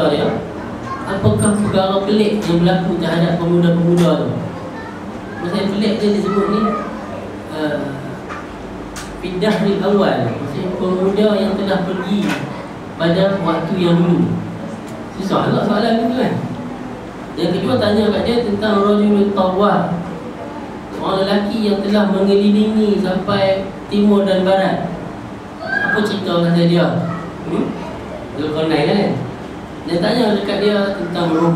cerita dia, apakah perkara pelik yang berlaku terhadap pemuda-pemuda tu. Maksudnya pelik dia disebut ni Fidahril awal, maksudnya pemuda yang telah pergi pada waktu yang dulu. Susah tak soalan tu kan. Yang kedua tanya kat dia tentang Rajulul Tawwah, orang lelaki yang telah mengelilingi sampai timur dan barat. Apa cerita pasal dia? Zulkarnain kan. Dia tanya dekat dia tentang roh.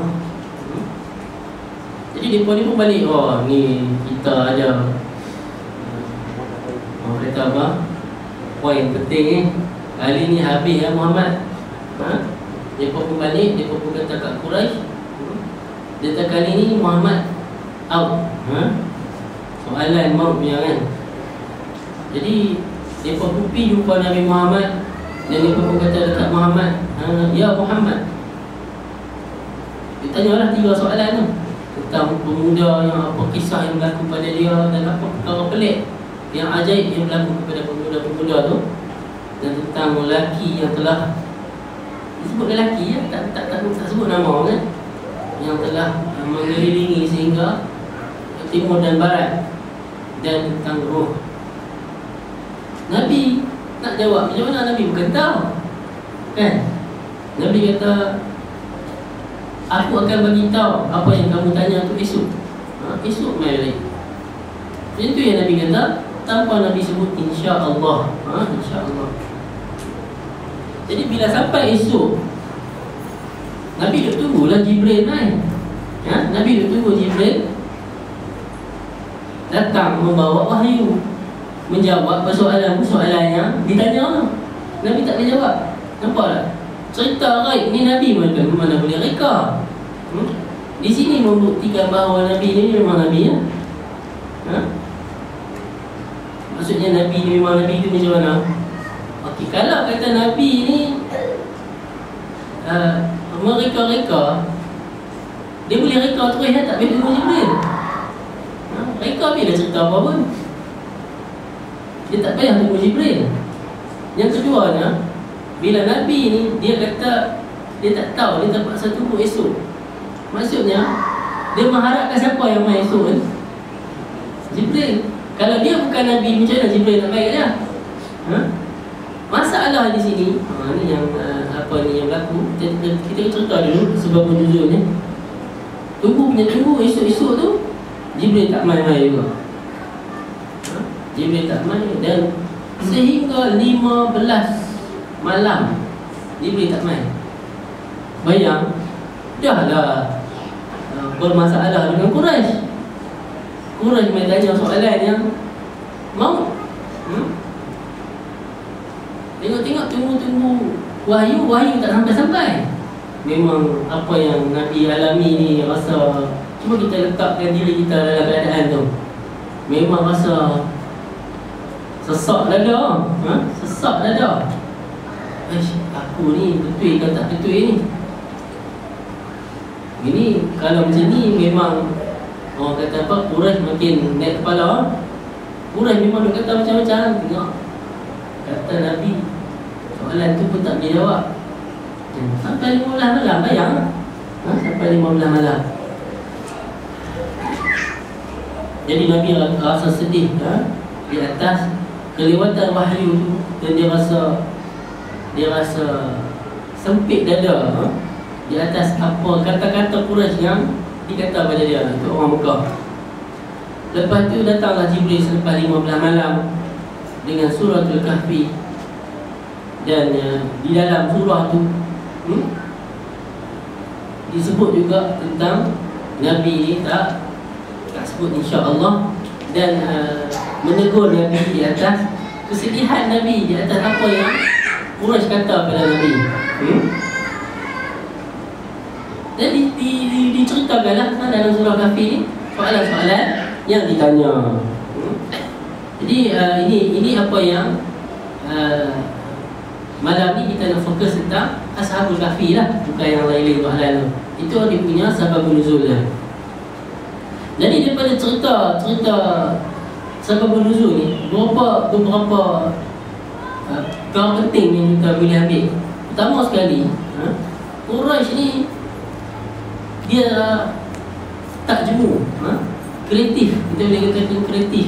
Jadi dia pun balik, oh ni kita ada kata apa? Poin penting ni. Kali ni habis ya Muhammad. Dia pun balik, dia pun kata kat Quraisy. Dia kata kali ni Muhammad out. Soalan maut punya kan. Jadi dia pun pergi jumpa Nabi Muhammad. Dan dia pun kata dekat Muhammad, ya Muhammad. Dia tanyalah 3 soalan tu tentang pemuda yang apa kisah yang berlaku pada dia dan apa perkara pelik yang ajaib yang berlaku kepada pemuda-pemuda tu, dan tentang lelaki yang telah disebut lelaki ya, tak sebut nama kan, yang telah mengelilingi sehingga timur dan barat, dan tentang roh. Nabi nak jawab macam mana? Nabi bukan tahu kan. Nabi kata, aku akan bagi tahu apa yang kamu tanya tu esok. Esok mai balik. Itu yang Nabi kata, tanpa Nabi sebut insya-Allah. Insya-Allah. Jadi bila sampai esok, Nabi duk tunggulah Jibril naik. Nabi duk tunggu Jibril datang membawa wahyu, menjawab persoalan-persoalan yang ditanya. Nabi tak boleh jawab. Nampak tak? Cerita gaib ni Nabi mana boleh reka. Di sini membuktikan bahawa Nabi ni memang Nabi ya. Maksudnya Nabi ni memang Nabi tu macam mana? Okey, kalau kata Nabi ni mereka-reka, dia boleh reka terus ya, tak boleh tunggu Jibril. Reka bila cerita apa pun, dia tak payah tunggu Jibril. Yang keduanya, bila Nabi ni dia kata dia tak tahu, dia terpaksa tunggu esok. Maksudnya dia mengharapkan siapa yang main esok kan? Jibril. Kalau dia bukan Nabi, macam mana Jibril nak baik dia? Masalah di sini, ni yang apa ni yang berlaku. Kita cerita dulu sebab nuzulnya. Tunggu esok-esok tu Jibril tak main-main juga. Jibril tak main, dan sehingga 15 malam Jibril tak main. Bayang, dah lah bermasalah dengan Quraisy. Quraisy main tanya soalan yang mau. Tengok-tengok, tunggu wahyu tak sampai-sampai. Memang apa yang Nabi alami ni rasa, cuba kita letakkan diri kita dalam keadaan tu, memang rasa sesak dada. Sesak dada. Aku ni betul ke tak betul ni? Ini kalau macam ni memang orang kata apa, Quraisy makin naik kepala. Quraisy memang dia kata macam-macam. Tengok kata Nabi, soalan tu pun tak boleh jawab. Sampai 15 malam, bayang. Sampai 15 malam. Jadi Nabi rasa sedih di atas kelewatan wahyu tu, dan dia rasa sempit dada di atas apa kata-kata Quraisy yang dikata pada dia, itu orang Mekah. Lepas tu datanglah Jibril selepas 15 malam dengan suratul Kahfi, dan di dalam surah tu disebut juga tentang Nabi ni tak sebut insya-Allah, dan menegur Nabi di atas kesedihan Nabi, di atas apa yang Quraisy kata pada Nabi. Dan diceritakanlah dalam surah Kahfi ni soalan-soalan yang ditanya. Jadi ini apa yang malam ni kita nak fokus tentang Ashabul Kahfi lah, bukan yang lain-lain soalan tu. Itu dia punya sababun nuzul dia. Jadi daripada cerita sababun nuzul ni, beberapa perkara penting yang kita boleh ambil. Pertama sekali, Quraisy ni dia tak jemu, kreatif. Kita boleh katakan kreatif.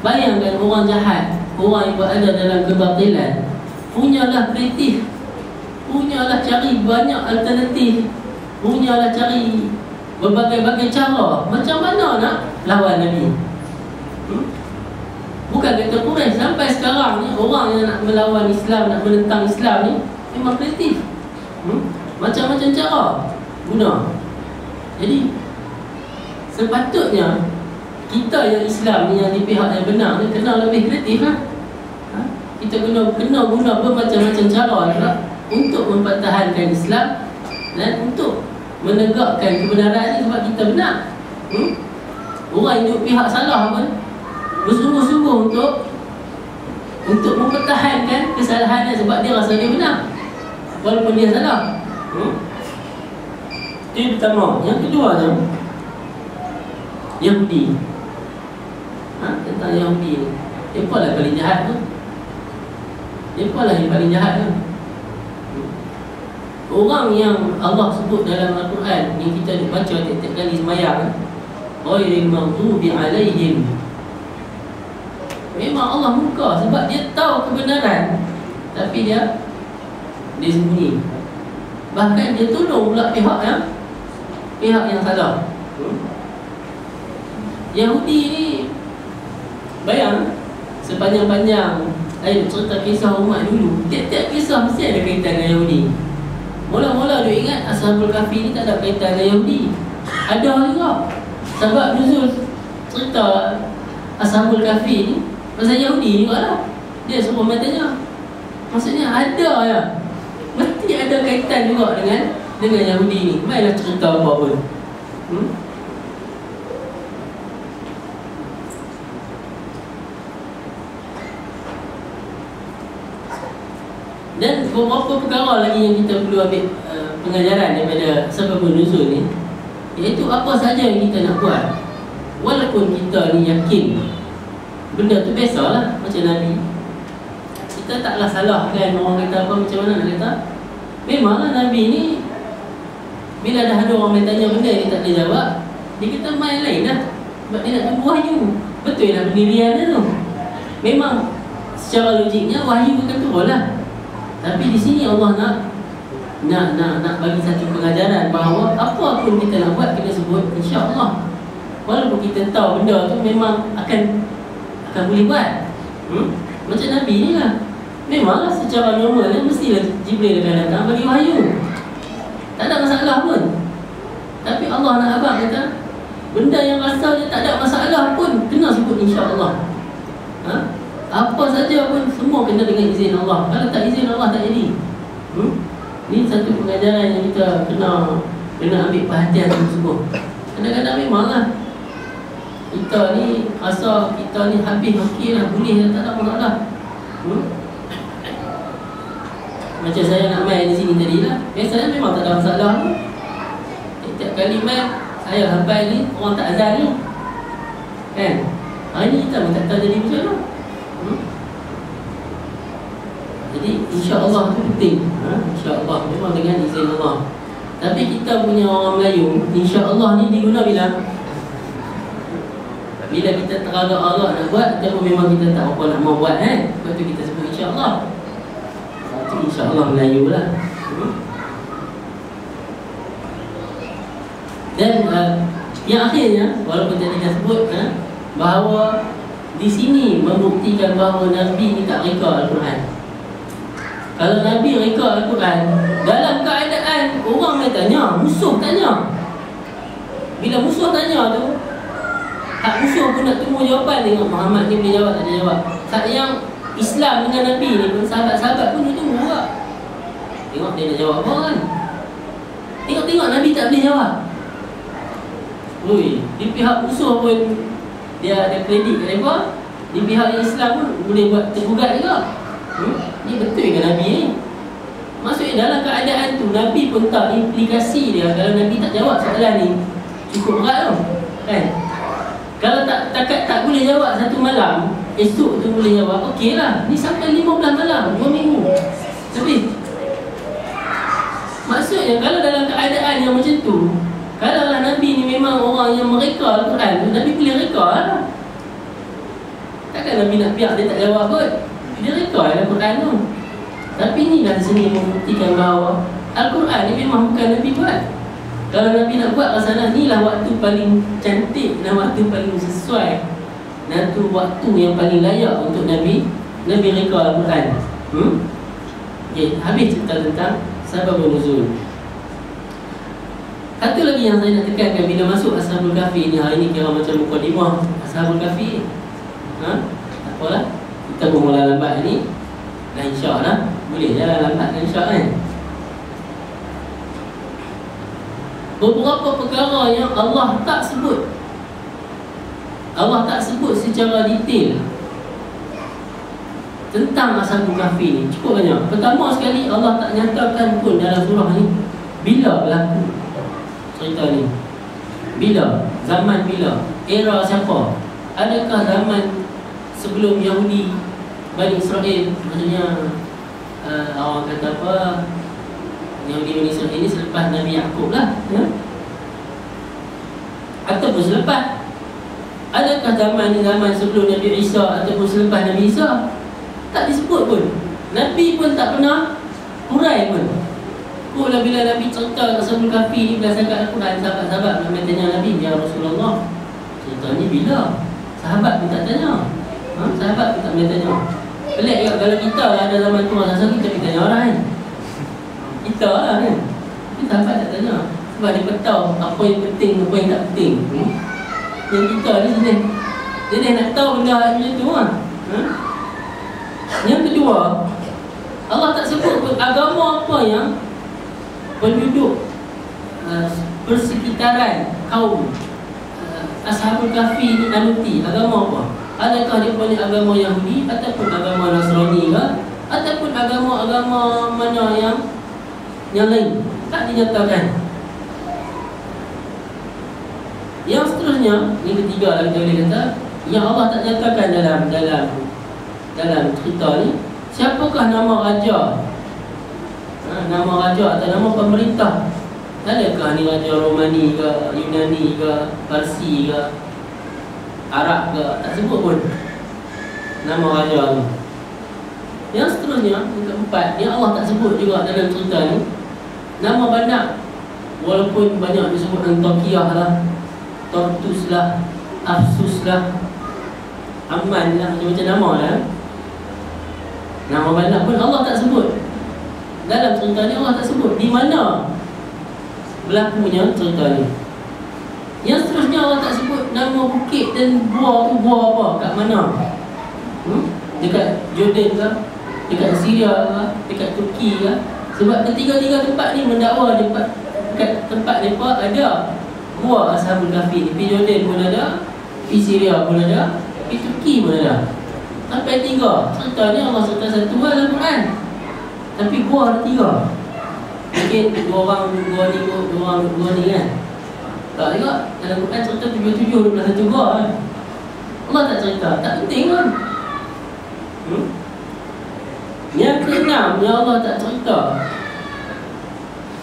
Bayangkan orang jahat, orang yang berada dalam kebatilan, punyalah kreatif, punyalah cari banyak alternatif, punyalah cari berbagai-bagai cara macam mana nak lawan Nabi. Bukan kata Quraisy, sampai sekarang ni orang yang nak melawan Islam, nak menentang Islam ni memang kreatif. Macam-macam cara guna. Jadi sepatutnya kita yang Islam ni, yang di pihak yang benar ni, kena lebih kreatif Kita kena guna bermacam-macam cara untuk mempertahankan Islam dan untuk menegakkan kebenaran ni, sebab kita benar. Orang yang duduk pihak salah pun bersungguh-sungguh untuk mempertahankan kesalahannya sebab dia rasa dia benar walaupun dia salah. Itu yang pertama. Yang kedua tu Yahudi. Tentang Yahudi ni, mereka lah paling jahat tu. Mereka lah yang paling jahat tu. Orang yang Allah sebut dalam Al-Quran, yang kita baca tiap-tiap kali sembahyang, ghairil maghdubi alaihim, memang Allah muka sebab dia tahu kebenaran, tapi dia sembunyi. Bahkan dia tolong pula pihak yang salah. Yahudi ni, bayang sepanjang-panjang cerita kisah umat dulu, tiap-tiap kisah mesti ada kaitan dengan Yahudi. Mula-mula dia ingat Ashabul Kahfi ni tak ada kaitan dengan Yahudi. Ada juga sebab nuzul cerita Ashabul Kahfi ni pasal Yahudi juga lah. Dia suruh matanya, maksudnya ada ya, mesti ada kaitan juga dengan Yahudi ni. Mainlah cerita apa pun. Dan beberapa perkara lagi yang kita perlu ambil pengajaran daripada sebab nuzul ni, iaitu apa saja yang kita nak buat, walaupun kita ni yakin benda tu biasalah macam Nabi, kita taklah salah kan. Orang kata apa, macam mana nak kata, memanglah Nabi ni bila dah ada orang tanya benda dia tak boleh jawab, dia kata main lain lah, sebab dia nak tunggu wahyu. Betul lah pendirian dia tu. Memang secara logiknya wahyu akan turun lah. Tapi di sini Allah nak bagi satu pengajaran bahawa apa pun kita nak buat, kita sebut insya-Allah. Walaupun kita tahu benda tu memang akan boleh buat. Macam Nabi ni lah, memanglah secara normal dia mestilah Jibril akan datang bagi wahyu, tak ada masalah pun. Tapi Allah nak abang kata, benda yang rasa dia tak ada masalah pun kena sebut insya-Allah. Apa saja pun semua kena dengan izin Allah. Kalau tak izin Allah tak jadi. Ini satu pengajaran yang kita kena ambil perhatian sungguh. Kadang-kadang memanglah kita ni rasa kita ni habis okey lah, boleh lah, tak ada masalah. Macam saya nak main di sini tadi lah, biasanya memang tak ada masalah pun. Setiap kali main saya hafal ni, orang tak azan ni kan. Hari ni kita pun tak tahu jadi macam mana. Jadi insya-Allah tu penting. Insya-Allah memang dengan izin Allah. Tapi kita punya orang Melayu, insya-Allah ni diguna bila kita teragak-agak nak buat, ataupun memang kita tak apa nak mau buat lepas tu kita sebut insya-Allah. Itu insya-Allah Melayu lah. Dan yang akhirnya, walaupun tadi dah sebut bahawa di sini membuktikan bahawa Nabi ni tak reka Al-Quran. Kalau Nabi reka Al-Quran dalam keadaan orang yang tanya, musuh tanya, bila musuh tanya tu, hak musuh pun nak tunggu jawapan. Tengok Muhammad ni boleh jawab tak boleh jawab. Hak yang Islam dengan Nabi ni pun, sahabat-sahabat pun dia tunggu juga. Tengok dia nak jawab apa kan. Tengok Nabi tak boleh jawab. Di pihak musuh pun dia ada kredit kat mereka, di pihak yang Islam pun boleh buat tergugat juga. Ni betul ke Nabi ni? Maksudnya dalam keadaan tu Nabi pun tak implikasi dia. Kalau Nabi tak jawab soalan ni cukup berat tau kan. Kalau tak boleh jawab satu malam, esok tu boleh jawab, okey lah. Ni sampai 15 malam, 2 minggu lebih. Maksudnya kalau dalam keadaan yang macam tu, kalaulah Nabi ni memang orang yang mereka Al-Quran, Nabi boleh reka lah. Takkan Nabi nak biar dia tak jawab kot. Dia reka Al-Quran tu. Tapi ni dah sini membuktikan bahawa Al-Quran ni memang bukan Nabi buat. Kalau Nabi nak buat kat sana, ni lah waktu paling cantik dan waktu paling sesuai, dan tu waktu yang paling layak untuk Nabi reka Al-Quran. Okay, habis cerita tentang sababun nuzul. Satu lagi yang saya nak tekankan bila masuk Ashabul Kahfi ni, hari ni kira macam mukadimah Ashabul Kahfi. Tak apalah, kita bermula lambat ni, dan insya-Allah boleh jalan lambat dan insya-Allah kan. Beberapa perkara yang Allah tak sebut, Allah tak sebut secara detail tentang Ashabul Kahfi ni, cukup banyak. Pertama sekali, Allah tak nyatakan pun dalam surah ni bila berlaku cerita ni. Bila? Zaman bila? Era siapa? Adakah zaman sebelum Yahudi Bani Israel? Maksudnya orang kata apa, Yahudi Bani Israel ini selepas Nabi Yaqub lah, ya? Ataupun selepas? Adakah zaman ni zaman sebelum Nabi Isa ataupun selepas Nabi Isa? Tak disebut pun. Nabi pun tak pernah hurai pun. Bila Nabi cerita Ashabul Kahfi ni berdasarkan Al-Quran, sahabat-sahabat ramai tanya Nabi, ya Rasulullah, cerita ni bila? Sahabat pun tak tanya. Sahabat pun tak boleh tanya. Pelik juga kalau kita lah ada zaman tu, rasa kita pergi tanya orang kan. Kita lah kan. Tapi sahabat tak tanya. Sebab dia tahu apa yang penting, apa yang tak penting. Yang kita ni jenis nak tahu benda macam tu lah. Yang kedua, Allah tak sebut pun agama apa yang penduduk persekitaran kaum Ashabul Kahfi ni anuti. Agama apa? Adakah dia punya agama Yahudi ataupun agama Nasrani ke, ataupun agama-agama mana yang lain? Tak dinyatakan. Yang seterusnya, yang ketiga lagi kita boleh kata, yang Allah tak nyatakan dalam cerita ni, siapakah nama raja? Nama raja atau nama pemerintah. Adakah ni raja Romani ke, Yunani ke, Parsi ke, Arab ke? Tak sebut pun nama raja tu. Yang seterusnya, yang keempat, yang Allah tak sebut juga dalam cerita ni, nama bandar. Walaupun banyak disebut Antakiyah lah, Tartus lah, Afsus lah, Aman lah, macam-macam nama lah. Nama bandar pun Allah tak sebut. Dalam cerita ni Allah tak sebut di mana berlakunya cerita ni. Yang seterusnya Allah tak sebut nama bukit dan gua tu gua apa, kat mana? Dekat Jordan ke? Dekat Syria ke? Dekat Turki ke? Sebab ketiga-tiga tempat ni mendakwa dekat tempat mereka ada gua Ashabul Kahfi ni. Di Jordan pun ada, di Syria pun ada, di Turki pun ada. Sampai tiga. Cerita ni Allah cerita satu dalam Quran, tapi gua ada tiga. Mungkin dua orang ni kan. Tak juga dalam Quran cerita 77 gua kan. Allah tak cerita, tak penting kan. Yang keenam, yang Allah tak cerita,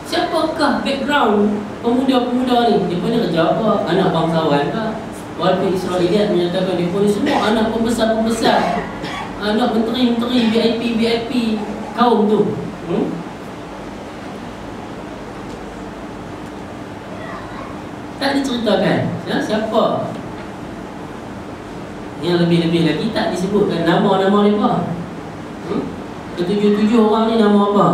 siapakah background pemuda-pemuda ni? Dia punya kerja apa? Anak bangsawan ke? Walaupun Israeliat menyatakan dia punya semua anak pembesar-pembesar, anak menteri-menteri, VIP kaum tu. Tak diceritakan ya, siapa. Yang lebih-lebih lagi tak disebutkan nama-nama mereka. Ketujuh-tujuh orang ni nama apa?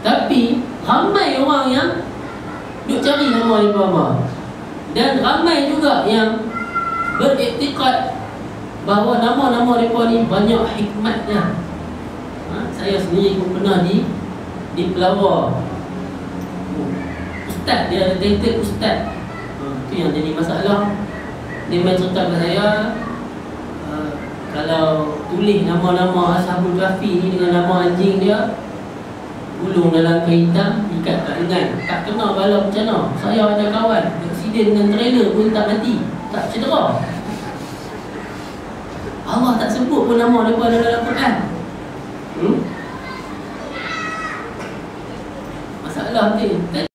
Tapi ramai orang yang duk cari nama mereka apa. Dan ramai juga yang beriktikad bahawa nama-nama mereka ni banyak hikmatnya. Saya sendiri pun pernah di pelawar. Ustaz, dia ada title Ustaz. Itu yang jadi masalah. Dia main cerita ke saya, kalau tulis nama-nama Ashabul Kahfi ni dengan nama anjing dia, gulung dalam kain hitam, ikat kat lengan, tak kena bala bencana. Saya ada kawan aksiden dengan trailer pun tak mati, tak cedera. Allah tak sebut pun nama mereka dalam Quran. Masalah dah nanti.